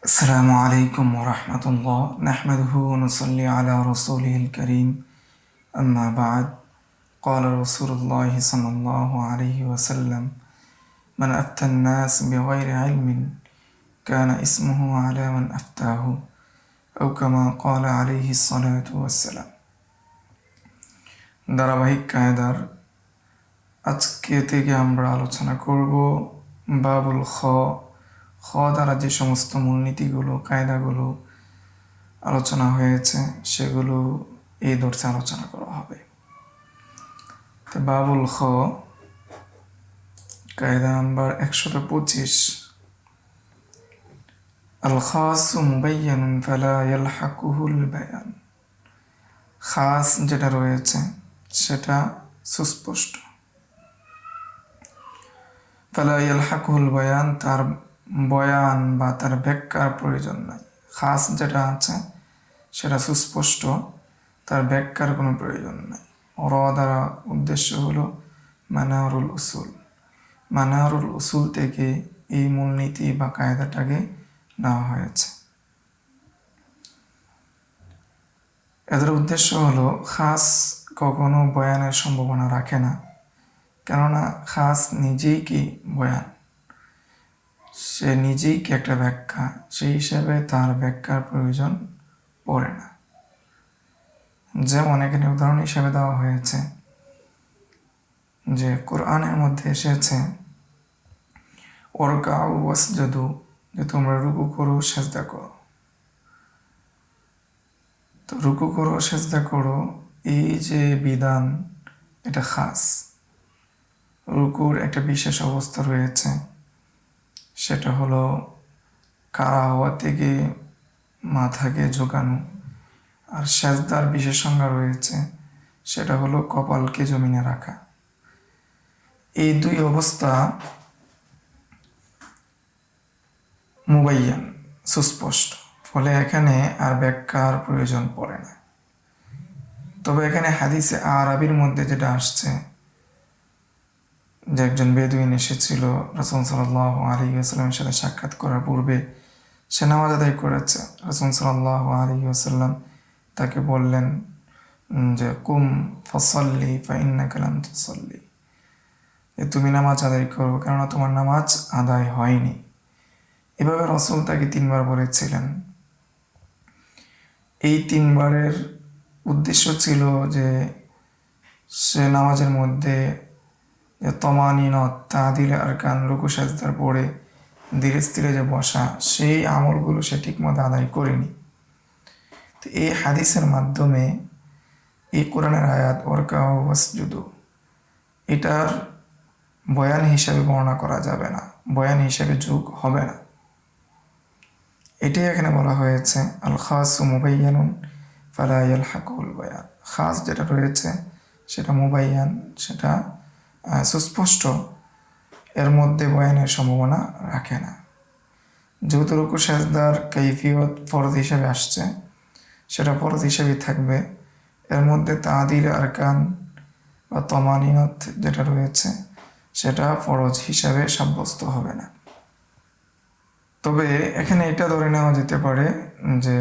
السلام عليكم ورحمة الله نحمده ونصلي على رسوله الكريم أما بعد قال رسول الله صلى الله عليه وسلم من أفتى الناس بغير علم كان اسمه على من أفتاه أو كما قال عليه الصلاة والسلام ধারাবাহিক কায়দার আজকে থেকে আমরা আলোচনা করব বাবুল খ দ্বারা যে সমস্ত মূলনীতিগুলো কায়দাগুলো আলোচনা হয়েছে সেগুলো এই দর্শে আলোচনা করা হবে। তো বাবুল খ কায়দা নাম্বার 125 আল খাসু মুবায়্যানুন ফালা ইয়ালহাকুহুল বায়ান। খাস যেটা রয়েছে সেটা সুস্পষ্ট, ফালা ইয়ালহাকুহুল বায়ান তার বয়ান বা তার ব্যাখ্যার প্রয়োজন নাই। খাস যেটা আছে সেটা সুস্পষ্ট, তার ব্যাখ্যার কোনো প্রয়োজন নাই। দ্বারা উদ্দেশ্য হলো মানারুল উসুল। মানারুল উসুল থেকে এই মূলনীতি বা কায়দাটাকে নেওয়া হয়েছে। এদের উদ্দেশ্য হলো খাস কখনো বয়ানের সম্ভাবনা রাখে না, কেননা খাস নিজেই কি বয়ান, সে নিজেই কি একটা ব্যাখ্যা, সেই হিসাবে তার ব্যাখ্যার প্রয়োজন পড়ে না। যেমন এখানে উদাহরণ হিসাবে দেওয়া হয়েছে যে কোরআনের মধ্যে এসেছে ওয়ারকাউ ওয়াসজুদু, যে তোমরা রুকু করো সেজদা করো। তো রুকু করো সেজদা করো এই যে বিধান, এটা খাস। রুকুর একটা বিশেষ অবস্থা রয়েছে, সেটা হলো কারা হওয়া থেকে মাথাকে ঝোঁকানো। আর সেজদার বিশেষ সংজ্ঞা রয়েছে, সেটা হলো কপালকে জমিনে রাখা। এই দুই অবস্থা মুবায়্যান, সুস্পষ্ট, ফলে এখানে আর ব্যাখ্যার প্রয়োজন পড়ে না। তবে এখানে হাদিসে আরবির মধ্যে যেটা আসছে যে একজন বেদুইন এসেছিল রাসূল সাল্লাল্লাহু আলাইহি ওয়াসাল্লামের সাথে সাক্ষাৎ করার পূর্বে সে নামাজ আদায় করেছে। রাসূল সাল্লাল্লাহু আলাইহি ওয়াসাল্লাম তাকে বললেন যে কুম ফাসাল্লি ফাইন্নাকা লাম তুসাল্লি, যে তুমি নামাজ আদায় করো, কেননা তোমার নামাজ আদায় হয়নি। এভাবে রাসূল তাকে 3 বার বলেছিলেন। এই 3 বারের উদ্দেশ্য ছিল যে সে নামাজের মধ্যে তমানিনত তাদিল আরকান রুকু সাজদার পরে ধীরে স্থিরে যে বসা, সেই আমলগুলো সে ঠিকমতো আদায় করেনি। তো এই হাদিসের মাধ্যমে এই কোরআনের আয়াত ওয়ারকাউ ওয়াসজুদু, এটার বয়ান হিসাবে বর্ণনা করা যাবে না, বয়ান হিসাবে যোগ হবে না। এটাই এখানে বলা হয়েছে আল খাসু মুবায়্যানুন ফালা ইয়ালহাকুহুল বায়ান। খাস যেটা রয়েছে সেটা মুবায়্যান, সেটা সুস্পষ্ট, এর মধ্যে বয়ানের সম্ভাবনা রাখে না। যেহেতু রুকু সাজদার কাইফিয়ত ফরজ হিসাবে আসছে, সেটা ফরজ হিসাবেই থাকবে। এর মধ্যে তাদিল আরকান বা তমানিনত যেটা রয়েছে সেটা ফরজ হিসাবে সাব্যস্ত হবে না। তবে এখানে এটা ধরে নেওয়া যেতে পারে যে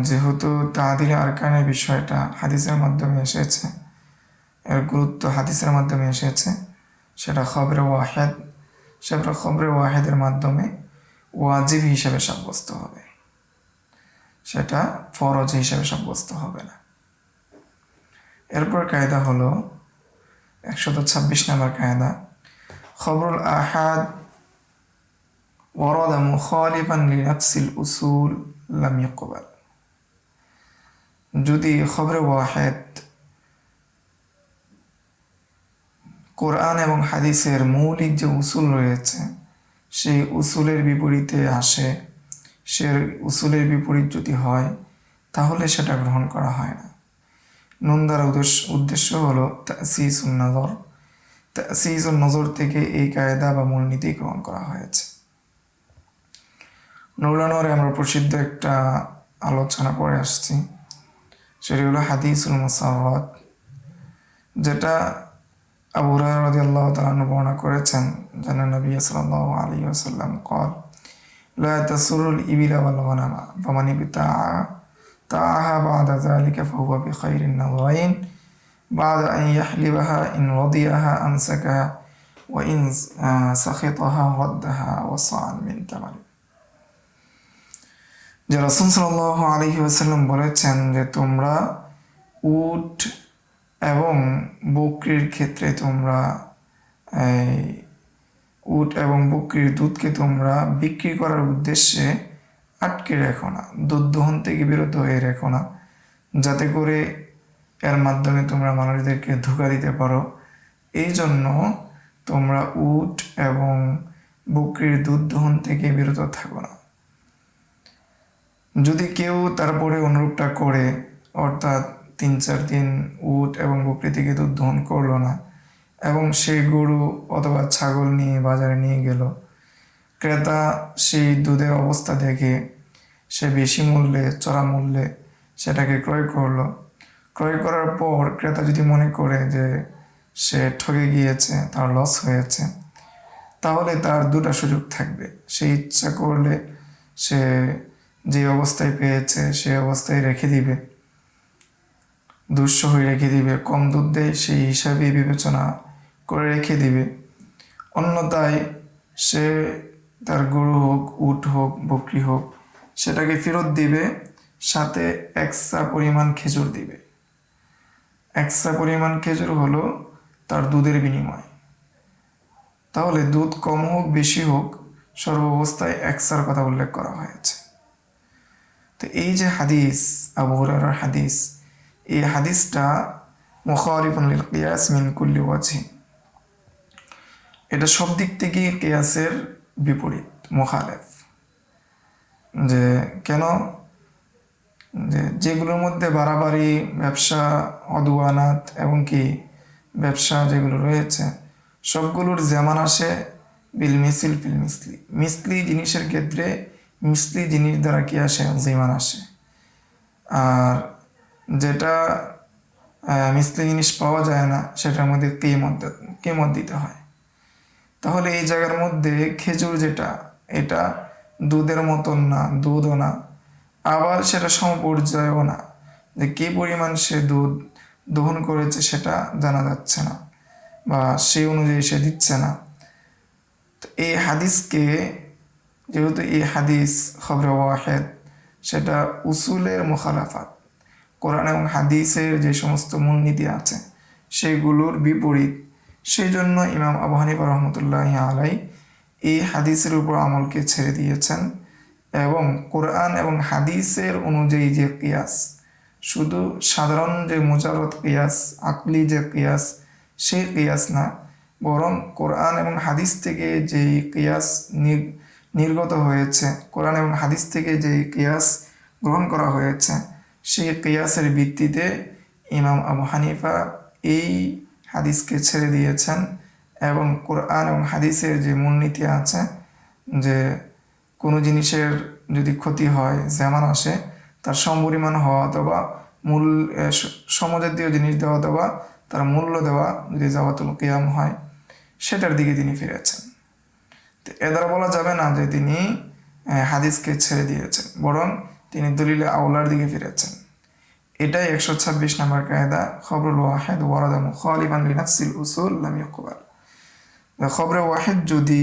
যেহেতু তাদিল আরকানের বিষয়টা হাদিসের মাধ্যমে এসেছে, এর গুরুত্ব হাদিসের মাধ্যমে এসেছে, সেটা খবরে ওয়াহেদ, সেটা খবরে ওয়াহেদের মাধ্যমে ওয়াজিব হিসেবে সাব্যস্ত হবে, সেটা ফরজ হিসেবে সাব্যস্ত হবে না। এরপর কায়দা হলো 126 নম্বর কায়দা, খবরুল আহাদ ওয়ারাদা মুখালিফান লিনাফসিল উসুল লাম ইউকবাল। যদি খবরে ওয়াহেদ কোরআন এবং হাদিসের মৌলিক যে উসুল রয়েছে সেই উসুলের বিপরীতে আসে, সে উসুলের বিপরীত যদি হয় তাহলে সেটা গ্রহণ করা হয় না। নুন দ্বারা উদ্দেশ্য হলো তাসিসুন নজর। তাসিসুন নজর থেকে এই কায়দা বা মূলনীতি গ্রহণ করা হয়েছে। নৌলানোরে আমরা প্রসিদ্ধ একটা আলোচনা করে আসছি, সেটি হলো হাদিসুল মুসাওয়াত, যেটা আবু হুরায়রা রাদিয়াল্লাহু তাআলা বর্ণনা করেছেন, জানা নবী সাল্লাল্লাহু আলাইহি ওয়াসাল্লাম قال লা তাসুরুল ইবিলা ওয়াল গনামা ফামান ইবতাআহা বা'দা যালিকা ফাহুয়া বিখাইরিন নাযাইন বা'দা আন ইয়াহলিবাহা ইন রাদিয়াহা আমসাকাহা ওয়া ইন সাখিতাহা রাদ্দাহা ওয়া সা'আন মিন তামান। যে রাসূল সাল্লাল্লাহু আলাইহি ওয়াসাল্লাম বলেছেন যে তোমরা উট এবং বকরির ক্ষেত্রে তোমরা এই উট এবং বকরির দুধকে তোমরা বিক্রি করার উদ্দেশ্যে আটকে রেখো না, দুধ দহন থেকে বিরত হয়ে রেখো না, যাতে করে এর মাধ্যমে তোমরা মানুষদেরকে ধোঁকা দিতে পারো। এই জন্য তোমরা উট এবং বকরির দুধ দহন থেকে বিরত থাকো না। যদি কেউ তারপরে অনুরূপটা করে, অর্থাৎ 3-4 দিন উট এবং বকরি থেকে দুধ দহন করলো না এবং সে গরু অথবা ছাগল নিয়ে বাজারে নিয়ে গেল, ক্রেতা সেই দুধের অবস্থা দেখে সে বেশি মূল্যে, চড়া মূল্যে সেটাকে ক্রয় করলো। ক্রয় করার পর ক্রেতা যদি মনে করে যে সে ঠকে গিয়েছে, তার লস হয়েছে, তাহলে তার দুটো সুযোগ থাকবে। সে ইচ্ছা করলে সে যে অবস্থায় পেয়েছে সে অবস্থায় রেখে দিবে, দুঃসহ রেখে দিবে, কম দুধ দেয় সেই হিসাবে বিবেচনা করে রেখে দিবে। অন্যথায় সে তার গরু হোক, উট হোক, বকরি হোক, সেটাকে ফেরত দিবে, সাথে এক্সট্রা পরিমাণ খেজুর দিবে। এক্সট্রা পরিমাণ খেজুর হলো তার দুধের বিনিময়। তাহলে দুধ কম হোক বেশি হোক, সর্বাবস্থায় এক্সট্রার কথা উল্লেখ করা হয়েছে। তো এই যে হাদিস, আবু হুরায়রার হাদিস, এই হাদিসটা মুখালিফুন লিল কিয়াস মিন কুল্লি ওয়াজহিন, এটা সব দিক থেকে কিয়াসের বিপরীত, মুখালেফ। যে কেন? যেগুলোর মধ্যে বাড়াবাড়ি, ব্যবসা, অদুয়ানাত এবং কি ব্যবসা যেগুলো রয়েছে, সবগুলোর যেমন আসে বিল মিসিল ফিল মিসলি, মিসলি জিনিসের ক্ষেত্রে মিসলি জিনিস দ্বারা কি আসে? যেমান আসে। আর যেটা মিসলি জিনিস পাওয়া যায় না, সেটার মধ্যে কিমত দিতে হয়। তাহলে এই জায়গার মধ্যে খেজুর যেটা, এটা দুধের মতন না, দুধও না, আবার সেটা সমপর্যায়ও না, যে কী পরিমাণ সে দুধ দহন করেছে সেটা জানা যাচ্ছে না, বা সেই অনুযায়ী সে দিচ্ছে না। তো এই হাদিসকে, যেহেতু এই হাদিস খবরে ওয়াহেদ, সেটা উসুলের মুখালাফাত, কোরআন এবং হাদিসের যে সমস্ত মূলনীতি আছে সেগুলোর বিপরীত, সেই জন্য ইমাম আবু হানিফা রহমতুল্লাহি আলাই এই হাদিসের উপর আমলকে ছেড়ে দিয়েছেন এবং কোরআন এবং হাদিসের অনুযায়ী যে কিয়াস, শুধু সাধারণ যে মুজাররদ কিয়াস, আকলি যে কিয়াস, সেই কিয়াস না, বরং কোরআন এবং হাদিস থেকে যেই কিয়াস নির্গত হয়েছে, কোরআন এবং হাদিস থেকে যেই কিয়াস গ্রহণ করা হয়েছে, সেই কিয়াসের ভিত্তিতে ইমাম আবু হানিফা এই হাদিসকে ছেড়ে দিয়েছেন এবং কোরআন এবং হাদিসের যে মূলনীতি আছে, যে কোনো জিনিসের যদি ক্ষতি হয়, যেমন আসে, তার সমপরিমাণ হওয়া অথবা সমজাতীয় জিনিস দেওয়া অথবা তার মূল্য দেওয়া যদি জাওয়াতুল কিয়াম হয়, সেটার দিকে তিনি ফিরেছেন। তো এ দ্বারা বলা যাবে না যে তিনি হাদিসকে ছেড়ে দিয়েছেন, বরং তিনি দলিলে আউলার দিকে ফিরেছেন। এটাই 126 নম্বর কায়দা, খবরুল ওয়াহিদ ওয়ারাদা মুখালিফান লিনাফসিল উসুল লাম ইউকবাল। খবরে ওয়াহিদ যদি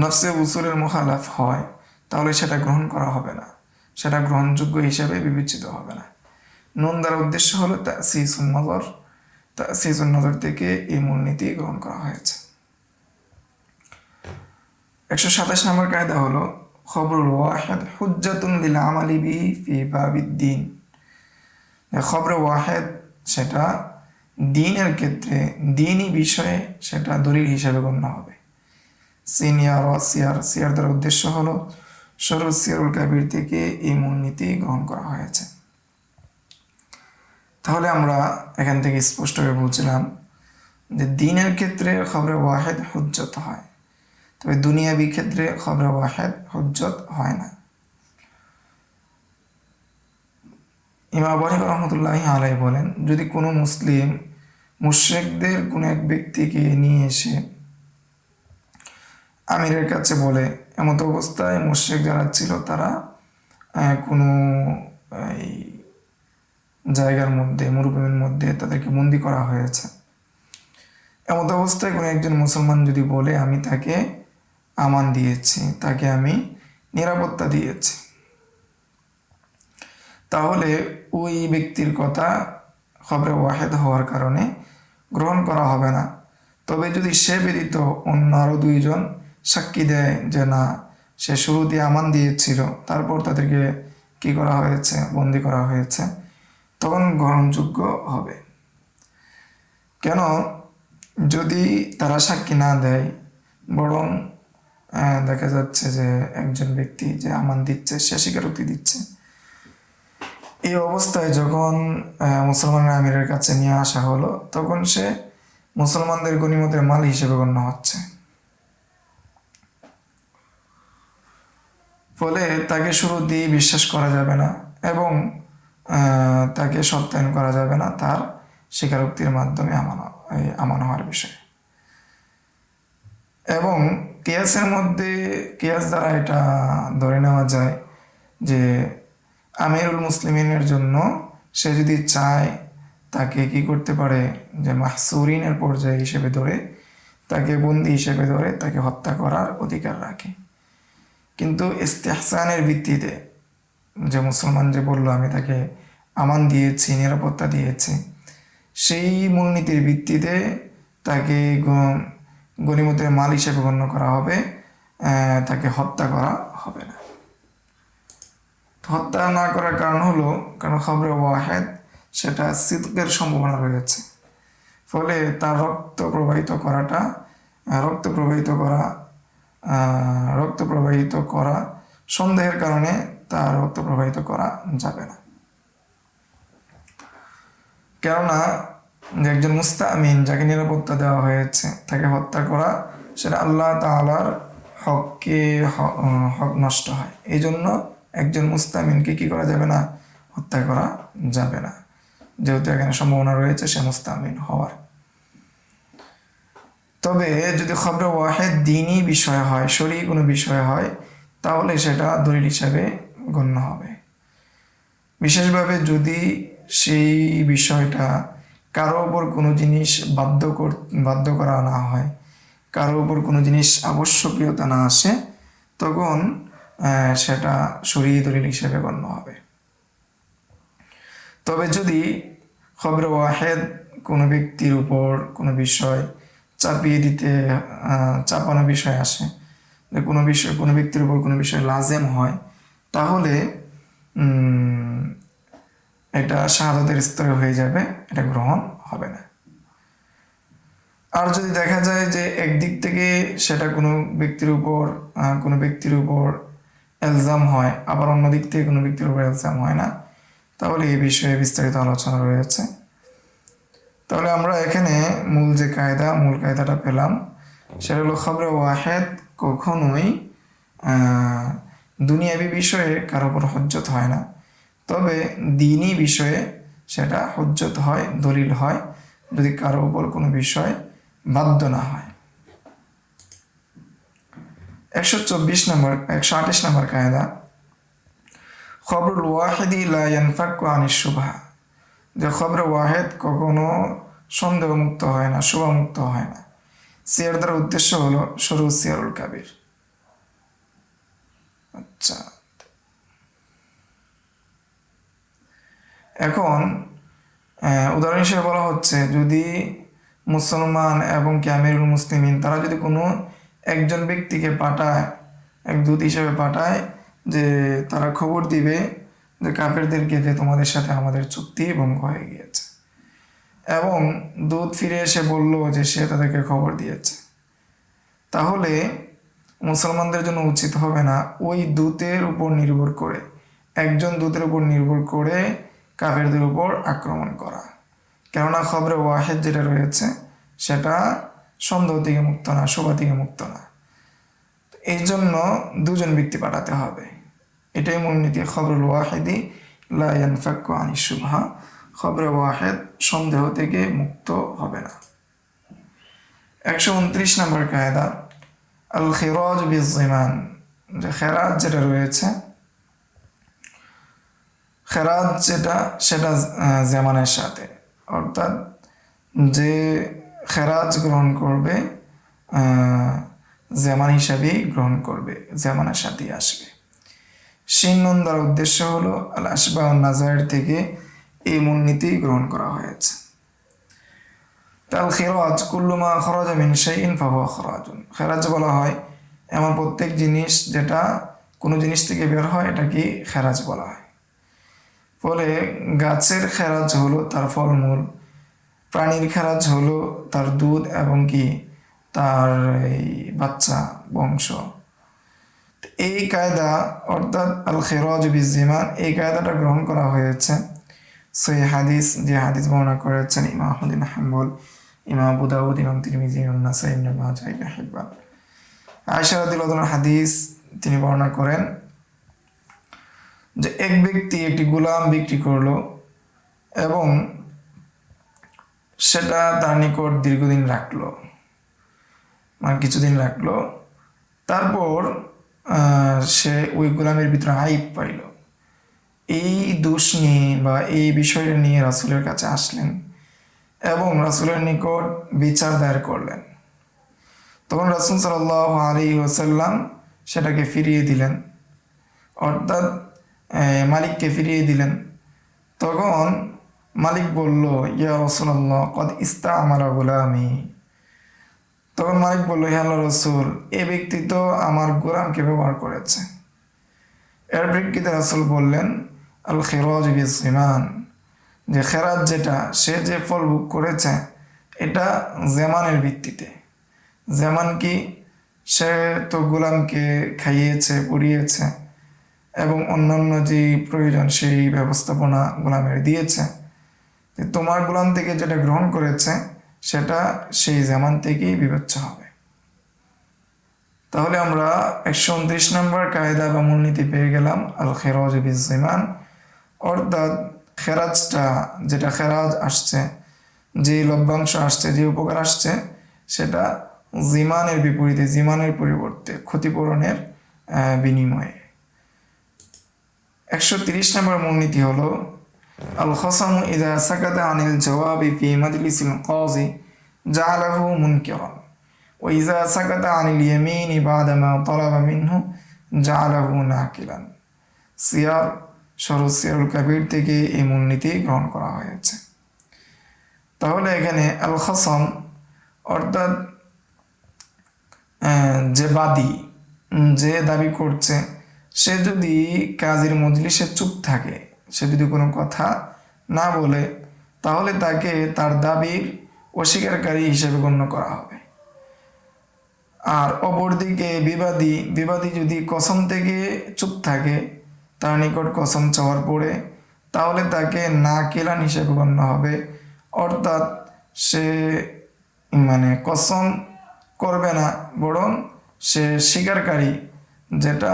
নফসে উসুলের মুখালাফ হয়, তাহলে সেটা গ্রহণ করা হবে না, সেটা গ্রহণযোগ্য হিসেবে বিবেচিত হবে না। নুন দ্বারা উদ্দেশ্য হলো তাসিসুন নজর, তাসিসুন নজর থেকে এই মূলনীতি গ্রহণ করা হয়েছে। 127 নম্বর কায়দা হলো খবরুল ওয়াহিদ হুজ্জাতুন লিল আমালি বিহি ফি বাবিদ্দিন। খবরে ওয়াহিদ সেটা দ্বীনের ক্ষেত্রে, দ্বীনি বিষয়ে সেটা দলিল হিসেবে গণ্য হবে। সিনিয়র ও সিয়ার দ্বারা উদ্দেশ্য হলো শরুত সিয়ারুল কাবির থেকে এই মূলনীতি গ্রহণ করা হয়েছে। তাহলে আমরা এখান থেকে স্পষ্টভাবে বুঝলাম যে দ্বীনের ক্ষেত্রে খবরে ওয়াহিদ হুজ্জত হয়, তবে দুনিয়াবি ক্ষেত্রে খবরে ওয়াহিদ হুজ্জত হয় না। ইমাম আবু হানিফা রহমতুল্লাহি আলাইহি বলেন, যদি কোনো মুসলিম মুশরিকদের কোনো এক ব্যক্তিকে নিয়ে এসে আমিরের কাছে বলে এমত অবস্থায় মুশরিক যারা ছিল তারা কোনো এই জায়গার মধ্যে, মরুভূমির মধ্যে তাদেরকে বন্দি করা হয়েছে। এমত অবস্থায় কোনো একজন মুসলমান যদি বলে আমি তাকে আমান দিয়েছি, তাকে আমি নিরাপত্তা দিয়েছি, তাহলে ওই ব্যক্তির কথা খবরে ওয়াহেদ হওয়ার কারণে গ্রহণ করা হবে না। তবে যদি সে ব্যতীত অন্য আরও দুইজন সাক্ষী দেয় যে না, সে শুরু দিয়ে আমান দিয়েছিল, তারপর তাদেরকে কি করা হয়েছে, বন্দি করা হয়েছে, তখন গ্রহণযোগ্য হবে। কেন? যদি তারা সাক্ষী না দেয়, বরং দেখা যাচ্ছে যে একজন ব্যক্তি যে আমান দিচ্ছে সে স্বীকারোক্তি দিচ্ছে, এই অবস্থায় যখন মুসলমানের আমিরের কাছে নিয়ে আসা হলো, তখন সে মুসলমানদের গনিমতের মাল হিসেবে গণ্য হচ্ছে। ফলে তাকে শুরু দিয়ে বিশ্বাস করা যাবে না এবং তাকে সত্যায়ন করা যাবে না তার স্বীকারোক্তির মাধ্যমে আমান হওয়ার বিষয়ে। এবং কিয়াসের মধ্যে, কিয়াস দ্বারা এটা ধরে নেওয়া যায় যে আমিরুল মুসলিমিনের জন্য সে যদি চায় তাকে কি করতে পারে, যে মাহসুরিনের পর্যায়ে হিসেবে ধরে, তাকে বন্দি হিসেবে ধরে তাকে হত্যা করার অধিকার রাখে। কিন্তু ইস্তেহসানের ভিত্তিতে, যে মুসলমান যে বলল আমি তাকে আমান দিয়েছি, নিরাপত্তা দিয়েছি, সেই মূলনীতির ভিত্তিতে তাকে গনিমতের মাল হিসেবে গণ্য করা হবে, তাকে হত্যা করা হবে না। হত্যা না করার কারণ হলো, কারণ খবরে ওয়াহেদ সেটা সিদকের সম্ভাবনা রয়েছে। ফলে তার রক্ত প্রবাহিত করা সন্দেহের কারণে তার রক্ত প্রবাহিত করা যাবে না। কেননা যে একজন মুস্তামিন যাকে নিরাপত্তা দেওয়া হয়েছে তাকে হত্যা করা, সেটা আল্লাহ তাআলার হক নষ্ট হয়। এই জন্য একজন মুস্তামিনকে কি করা যাবে না, হত্যা করা যাবে না, যেহেতু এখানে সম্ভাবনা রয়েছে সে মুস্তামিন হওয়ার। তবে যদি খবরে ওয়াহেদ দ্বীনি বিষয় হয়, শরঈ কোনো বিষয় হয়, তাহলে সেটা দলিল হিসাবে গণ্য হবে। বিশেষভাবে যদি সেই বিষয়টা কারো ওপর কোনো জিনিস বাধ্য করা না হয়, কারো ওপর কোনো জিনিস আবশ্যকীয়তা না আসে, তখন সেটা শরঈ দলিল হিসেবে গণ্য হবে। তবে যদি খবরে ওয়াহেদ কোনো ব্যক্তির উপর কোনো বিষয় চাপানো বিষয় আসে, যে কোনো ব্যক্তির উপর কোনো বিষয় লাজেম হয়, তাহলে এটা শাহাদাতের স্তরে হয়ে যাবে, এটা গ্রহণ হবে না। আর যদি দেখা যায় যে একদিক থেকে সেটা কোনো ব্যক্তির উপর এলজাম হয়, আবার অন্য দিক থেকে কোনো ব্যক্তির উপর এলজাম হয় না, তাহলে এই বিষয়ে বিস্তারিত আলোচনা রয়েছে। তাহলে আমরা এখানে মূল কায়দাটা পেলাম, সেটা হলো খবরে ওয়াহেদ কখনোই দুনিয়াবি বিষয়ে কারো উপর হুজ্জত হয় না, তবে দ্বীনি বিষয়ে সেটা হুজ্জত হয়, দলিল হয়, যদি কারো উপর কোনো বিষয় বাধ্য না হয়। 128 নম্বর কায়দা, খবরুল ওয়াহিদি লা ইয়ানফাক্কু আনিশ শুবহা, যে খবরে ওয়াহেদ কখনো সন্দেহ মুক্ত হয় না, শুভা মুক্ত হয় না। সিয়ার দ্বারা উদ্দেশ্য হলো সরু সিয়ারুল কাবির। আচ্ছা, এখন উদাহরণ হিসেবে বলা হচ্ছে, যদি মুসলমান এবং আমিরুল মুসলিমিন তারা যদি কোনো একজন ব্যক্তিকে পাঠায়, এক দূত হিসেবে পাঠায়, যে তারা খবর দিবে যে কাফেরদেরকে যে তোমাদের সাথে আমাদের চুক্তি ভঙ্গ হয়ে গিয়েছে, এবং দূত ফিরে এসে বলল যে সে তাদেরকে খবর দিয়েছে, তাহলে মুসলমানদের জন্য উচিত হবে না ওই দূতের উপর নির্ভর করে, একজন দূতের উপর নির্ভর করে কাফেরদের উপর আক্রমণ করা। কেননা খবরে ওয়াহেদ যেটা রয়েছে সেটা সন্দেহ থেকে মুক্ত না, শোভা থেকে মুক্ত না। এই জন্য দুজন ব্যক্তি পাঠাতে হবে, এটাই মূলনীতি। খবরুল ওয়াহিদি লা ইয়ানফাক্কু আনিশ শুবহা, খবরে ওয়াহেদ সন্দেহ থেকে মুক্ত হবে না। 129 নম্বর কায়দা, আল খিরাজ বিজ-জিমান, যে খেরাত যেটা রয়েছে, খেরাত যেটা সেটা জামানের সাথে, অর্থাৎ যে খেরাজ গ্রহণ করবে জামান হিসাবেই গ্রহণ করবে, জামানের সাথেই আসবে। শিন নুন দ্বারা উদ্দেশ্য হলো আল আসবা ও নাজায়ের থেকে এই মূলনীতি গ্রহণ করা হয়েছে। তাল খেরাজ কুল্লু মা খরাজা মিন শাইইন ফাহুয়া খরাজুন। খেরাজ বলা হয় এমন প্রত্যেক জিনিস যেটা কোনো জিনিস থেকে বের হয় এটাকে খেরাজ বলা হয়। ফলে গাছের খেরাজ হলো তার ফলমূল, প্রাণীর খেরাজ হলো তার দুধ এবং কি তার এই বাচ্চা বংশ। এই কায়দা অর্থাৎ আল খেরাজ বিজিমান, এই কায়দাটা গ্রহণ করা হয়েছে সহিহ হাদিস, যে হাদিস বর্ণনা করেছেন ইমাম আহমদ বিন হাম্বল, ইমাম আবু দাউদ, ইমাম তিরমিজি, ইমাম নাসাই, ইবনে মাজাহ, ইবনে হিব্বান। আয়েশা রাদিয়াল্লাহু আনহার হাদিস তিনি বর্ণনা করেন যে এক ব্যক্তি একটি গোলাম বিক্রি করলো এবং সেটা তার নিকট দীর্ঘদিন রাখলো, মানে কিছুদিন রাখলো। তারপর সে ওই গোলামের ভিতরে আইব পাইল। এই দোষ নিয়ে বা এই বিষয়টা নিয়ে রাসূলের কাছে আসলেন এবং রাসূলের নিকট বিচার দায়ের করলেন। তখন রাসূল সাল্লাল্লাহু আলাইহি ওয়াসাল্লাম সেটাকে ফিরিয়ে দিলেন, অর্থাৎ মালিককে ফিরিয়ে দিলেন। তখন মালিক বলল, ইয়া রাসূলুল্লাহ কদ ইস্তা'মালা গোলামি। তখন মালিক বলল, হে আল্লাহর রাসূল, এ ব্যক্তি তো আমার গোলামকে ব্যবহার করেছে। এর প্রেক্ষিতে রাসূল বললেন, আল খেরাজ বিজিমান, যে খেরাজ যেটা সে যে ফল ভোগ করেছে এটা জামানের ভিত্তিতে। জামান কি, সে তো গোলামকে খাইয়েছে, পরিয়েছে এবং অন্যান্য যে প্রয়োজন সেই ব্যবস্থাপনা গোলামের দিয়েছে। তোমার গোলাম থেকে যেটা গ্রহণ করেছে সেটা সেই জামান থেকেই বিবেচ্য হবে। তাহলে আমরা 129 নম্বর কায়দা বা মূলনীতি পেয়ে গেলাম আল খেরাজ বিজিমান, অর্থাৎ খেরাজটা যেটা খেরাজ আসছে, যে লভ্যাংশ আসছে, যে উপকার আসছে সেটা জিমানের বিপরীতে, জিমানের পরিবর্তে ক্ষতিপূরণের বিনিময়ে। 130 নম্বর মূলনীতি হলো আল খসামু ইযা সাকাতা আনিল জওয়াবি ফি মাজলিসিল কাযি জাআলাহু মুনকিরান ওয়া ইযা সাকাতা আনিল ইয়ামিনি বা'দা মা তালাবা মিনহু জাআলাহু নাকিলান। সিয়ার সিয়ারুল কাবির থেকে এই মূলনীতি গ্রহণ করা হয়েছে। তাহলে এখানে আল খসম অর্থাৎ যে বাদী, যে দাবি করছে, সে যদি কাজীর মজলিসে চুপ থাকে, সে যদি কোনো কথা না বলে, তাহলে তাকে তার দাবির অস্বীকারী হিসেবে গণ্য করা হবে। আর অপরদিকে বিবাদী যদি কসম থেকে চুপ থাকে, তার নিকট কসম চাওয়ার পরে, তাহলে তাকে নাকিলান হিসেবে গণ্য হবে, অর্থাৎ সে মানে কসম করবে না, বরং সে স্বীকারকারী, যেটা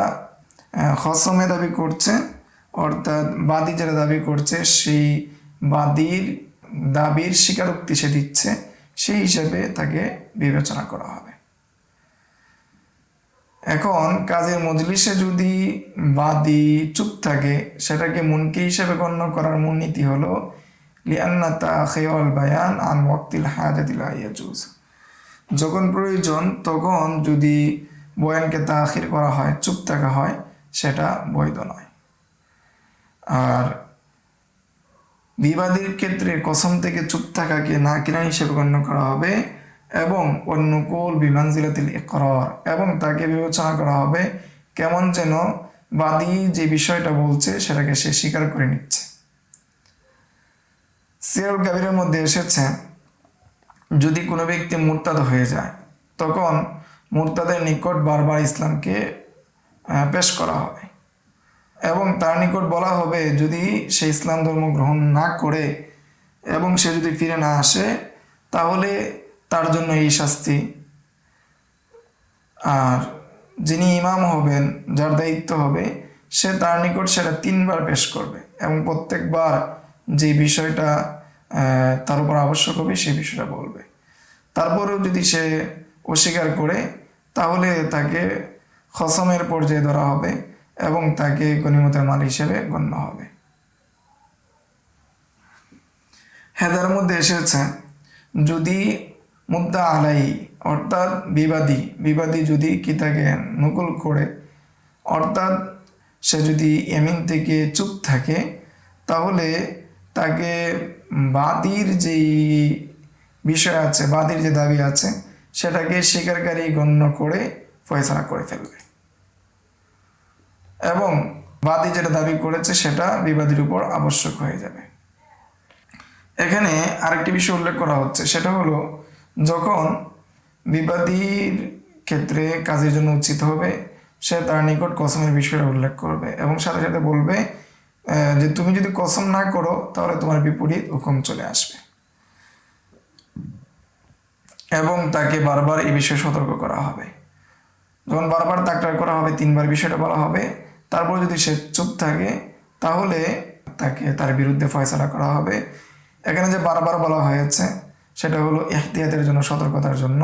খসমে দাবি করছে, অর্থাৎ বাদী যেটা দাবি করছে সেই বাদীর দাবির স্বীকারোক্তি সে দিচ্ছে, সেই হিসেবে তাকে বিবেচনা করা হবে। এখন কাজের মজলিসে যদি বাদী চুপ থাকে, সেটাকে মুনকি হিসেবে গণ্য করার মূলনীতি হলো লিআন্না তাখিরুল বায়ান আন ওয়াক্তিল হাজাতি লা ইয়াজুজ। যখন প্রয়োজন তখন যদি বয়ানকে তাখির করা হয়, চুপ থাকা হয়, সেটা বৈধ নয়। আর বিবাদীর ক্ষেত্রে কসম থেকে চুপ থাকাকে নাকিরা হিসেবে গণ্য করা হবে এবং অনুকূল বিমানজিলাতিল ইকরার, এবং তাকে বিবেচনা করা হবে কেমন যেন বাদী যে বিষয়টা বলছে সেটাকে সে স্বীকার করে নিচ্ছে। সিয়ারুল কাবিরের মধ্যে এসেছে, যদি কোনো ব্যক্তি মুরতাদ হয়ে যায়, তখন মুরতাদের নিকট বারবার ইসলামকে পেশ করা হবে এবং তার নিকট বলা হবে, যদি সে ইসলাম ধর্ম গ্রহণ না করে এবং সে যদি ফিরে না আসে, তাহলে তার জন্য এই শাস্তি। আর যিনি ইমাম হবেন, যার দায়িত্ব হবে, সে তার নিকট সেটা 3 বার পেশ করবে এবং প্রত্যেকবার যে বিষয়টা তার উপর আবশ্যক হবে সেই বিষয়টা বলবে। তারপরেও যদি সে অস্বীকার করে, তাহলে তাকে খসমের পর্যায়ে ধরা হবে এবং তাকে গনিমতের মাল হিসেবে গণ্য হবে। হেদার মধ্যে এসেছে যদি মুদ্দা আলাই অর্থাৎ বিবাদী যদি কি তাকে নকল করে, অর্থাৎ সে যদি এমিন থেকে চুপ থাকে, তাহলে তাকে বাদীর যেই বিষয় আছে, বাদীর যে দাবি আছে সেটাকে স্বীকারকারী গণ্য করে ফয়সালা করে ফেলবে এবং বাদী যেটা দাবি করেছে সেটা বিবাদীর উপর আবশ্যক হয়ে যাবে। এখানে আরেকটি বিষয় উল্লেখ করা হচ্ছে, সেটা হলো যখন বিবাদীর ক্ষেত্রে কাজের জন্য উচিত হবে, সে তার নিকট কসমের বিষয়টা উল্লেখ করবে এবং সাথে সাথে বলবে যে তুমি যদি কসম না করো তাহলে তোমার বিপরীত হুকুম চলে আসবে এবং তাকে বারবার এই বিষয়ে সতর্ক করা হবে। যখন বারবার তাকরার করা হবে, 3বার বিষয়টা বলা হবে, তারপর যদি সে চুপ থাকে তাহলে তাকে তার বিরুদ্ধে ফয়সালা করা হবে। এখানে যে বারবার বলা হয়েছে সেটা হলো ইহতিয়াতের জন্য, সতর্কতার জন্য।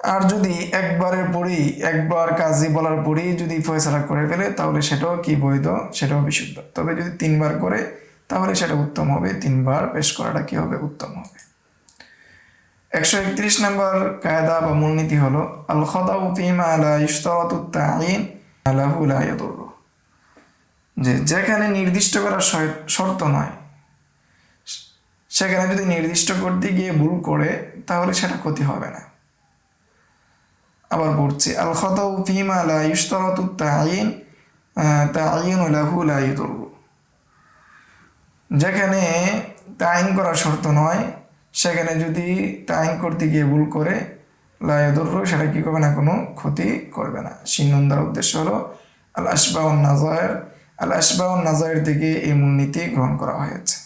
আর যদি একবারের পরেই, একবার কাজী বলার পরেই যদি ফয়সালা করে ফেলে তাহলে সেটাও কি বৈধ, সেটাও বিশুদ্ধ। তবে যদি 3বার করে তাহলে সেটা উত্তম হবে, 3বার পেশ করাটা কি হবে, উত্তম হবে। 131 নম্বর কায়দা বা মূলনীতি হলো আল খাদাউ ফিমা লা ইশতারাতু তাঈন লাহু লা ইয়াদুররু, যে যেখানে নির্দিষ্ট করা শর্ত নয় সেখানে যদি নির্দিষ্ট করতে গিয়ে ভুল করে তাহলে সেটা ক্ষতি হবে না। আবার পড়ছি, আল খাদাউ ফিমা লা ইশতারাতু তাঈন লাহু লা ইয়াদুররু, যেখানে তাইন করা শর্ত নয় সেখানে যদি তাইন করতে গিয়ে ভুল করে লা ইয়াদুররু, সেটা কি করবে না, কোনো ক্ষতি করবে না। সিন্নুন দ্বারা উদ্দেশ্য হলো আল আশবাউন নাজায়ের, আল আশবাউন নাজায়ের থেকে এই মূলনীতি গ্রহণ করা হয়েছে।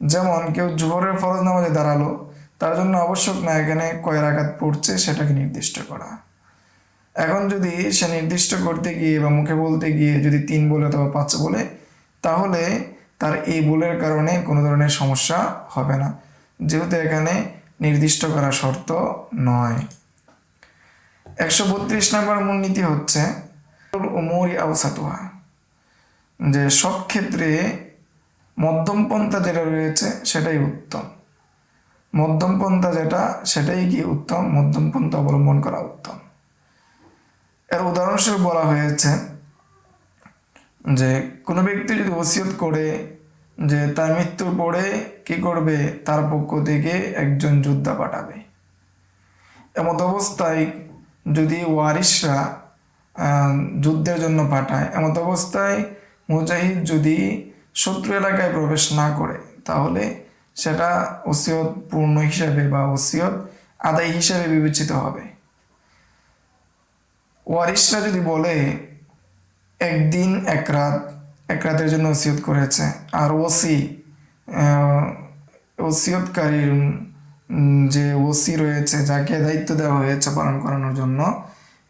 যেমন কেউ জোহরের ফরজ নামাজে দাঁড়ালো, তার জন্য আবশ্যক না এখানে কয় রাকাত পড়ছে সেটাকে নির্দিষ্ট করা। এখন যদি সে নির্দিষ্ট করতে গিয়ে বা মুখে বলতে গিয়ে যদি 3 বলে অথবা 5 বলে, তাহলে তার এই ভুলের কারণে কোনো ধরনের সমস্যা হবে না, যেহেতু এখানে নির্দিষ্ট করা শর্ত নয়। 132 নম্বর মূলনীতি হচ্ছে উমুরি আওসাতুহা, যে সব ক্ষেত্রে মধ্যম পন্থা যেটা রয়েছে সেটাই উত্তম। মধ্যম পন্থা যেটা সেটাই কি উত্তম, মধ্যম পন্থা অবলম্বন করা উত্তম। এর উদাহরণস্বরূপ বলা হয়েছে যে কোনো ব্যক্তি যদি ওসিয়ত করে যে তার মৃত্যুর পরে কি করবে, তার পক্ষ থেকে একজন যোদ্ধা পাঠাবে। এমত অবস্থায় যদি ওয়ারিশরা যুদ্ধের জন্য পাঠায়, এমত অবস্থায় মুজাহিদ যদি শত্রু এলাকায় প্রবেশ না করে তাহলে সেটা ওসিয়ত পূর্ণ হিসাবে বা ওসিয়ত আদায় হিসাবে বিবেচিত হবে। ওয়ারিশরা যদি বলে একদিন এক রাতের জন্য ওসিয়ত করেছে, আর ওসিয়তকারীর যে ওসি রয়েছে, যাকে দায়িত্ব দেওয়া হয়েছে পালন করানোর জন্য,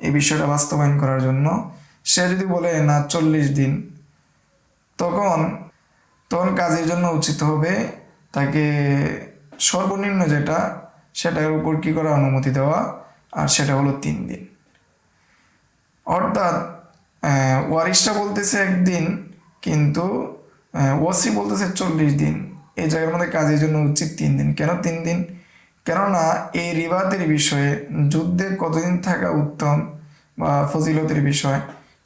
এই বিষয়টা বাস্তবায়ন করার জন্য, সে যদি বলে না 40 দিন, তখন কাজের জন্য উচিত হবে তাকে সর্বনিম্ন যেটা সেটার উপর কি করা, অনুমতি দেওয়া, আর সেটা হলো 3 দিন। অর্থাৎ ওয়ারিশটা বলতেছে একদিন, কিন্তু ওসি বলতেছে 40 দিন। এই জায়গার মধ্যে কাজের জন্য উচিত 3 দিন। কেন 3 দিন? কেননা এই রিবাতের বিষয়ে, যুদ্ধে কতদিন থাকা উত্তম বা ফজিলতের বিষয়,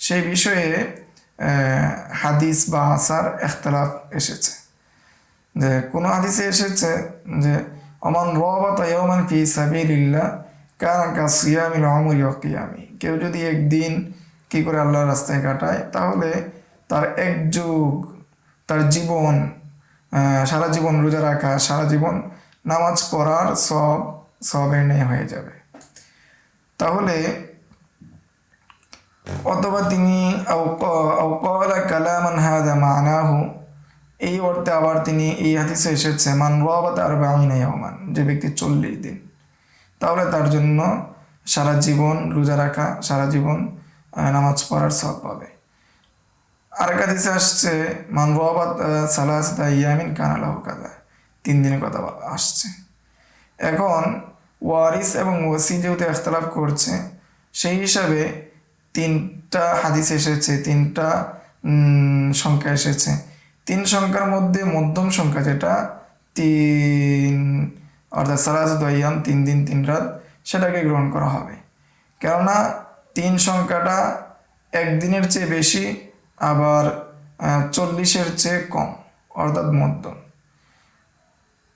সেই বিষয়ে হাদিস বা আসার ইখতিলাফ এসেছে। যে কোনো হাদিসে এসেছে যে ওমান রাবাতা ইয়াওমান ফি সাবিলিল্লাহ কানা কাসিয়ামিল উমরি ওয়া কিয়ামি, কেউ যদি একদিন কি করে আল্লাহর রাস্তায় কাটায় তাহলে তার এক যুগ, তার জীবন, সারা জীবন রোজা রাখা, সারা জীবন নামাজ পড়ার সবের ন্যায় হয়ে যাবে। তাহলে অথবা তিনি কালামান হাযা মানাহু, এই অর্থে আবার তিনি, এই হাদিসে এসেছে মান রাবাতা আরবাঈনা ইয়াওমান, যে ব্যক্তি 40 দিন, তাহলে তার জন্য সারা জীবন রোজা রাখা, সারা জীবন নামাজ পড়ার সওয়াব পাবে। আর হাদিসে আসছে মান রাবাতা সালাসাতা ইয়ামিন কানা লাহু কাযা, 3 দিনের কথা আসছে। এখন ওয়ারিস এবং ওসি যেহেতু ইখতিলাফ করছে, সেই হিসাবে তিনটা হাদিস এসেছে, তিনটা সংখ্যা এসেছে। 3 সংখ্যার মধ্যে মধ্যম সংখ্যা যেটা 3 অর্থাৎ সালাসাতু আইয়াম 3 দিন 3 রাত, সেটাকে গ্রহণ করা হবে। কেননা 3 সংখ্যাটা একদিনের চেয়ে বেশি, আবার 40-এর চেয়ে কম, অর্থাৎ মধ্যম।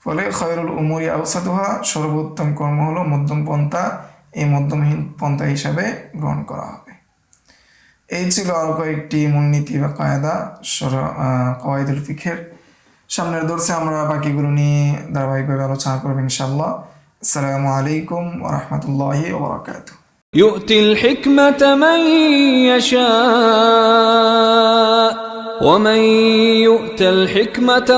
ফলে খয়রুল উমুরি আওসাতুহা, সর্বোত্তম কর্ম হলো মধ্যম পন্থা, এই মধ্যমহীন পন্থা হিসাবে গ্রহণ করা হবে। এই ছিল আরও কয়েকটি মূলনীতি বা কায়দা কওয়াইদুল ফিকহের। সামনের দর্সে আমরা বাকিগুলো নিয়ে ধারাবাহিকভাবে আলোচনা করব ইনশাআল্লাহ। আসসালামু আলাইকুম ওয়া রাহমাতুল্লাহি ওয়া বারাকাতুহু। يؤتي الحكمة من يشاء ومن يؤت الحكمة